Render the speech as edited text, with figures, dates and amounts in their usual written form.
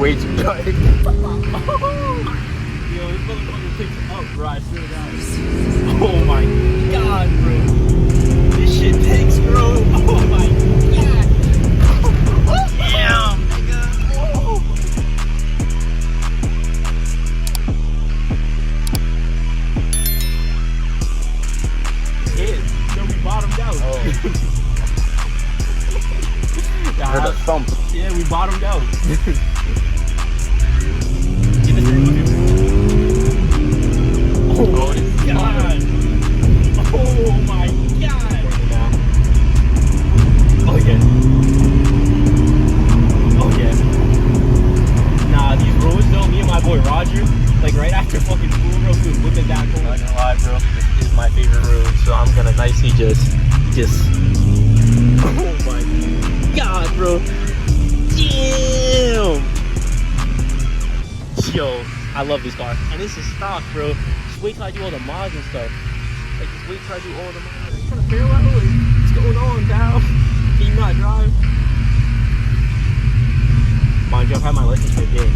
way too dark. Yo, this motherfucker picks up, bro. I swear to God. Oh my God, bro. This shit takes, bro. Oh my God. Damn, nigga. Oh. Hit. Yo, we bottomed out. Oh. I heard a thump. Yeah, we bottomed out. Get the steering wheel. Oh my God. Oh my God. Oh yeah. Oh yeah. Nah, these roads though, me and my boy Roger, like right after fucking school, bro, we was whipping back home. Not gonna lie, bro. This is my favorite road, so I'm gonna nicely just. Oh my God, bro. Damn. Yo, I love this car. And this is stock, bro. Just wait till I do all the mods and stuff. Like, just wait till I do all the mods. I'm trying to figure out what's going on, pal. Can you not drive? Mind you, I've had my license for a day.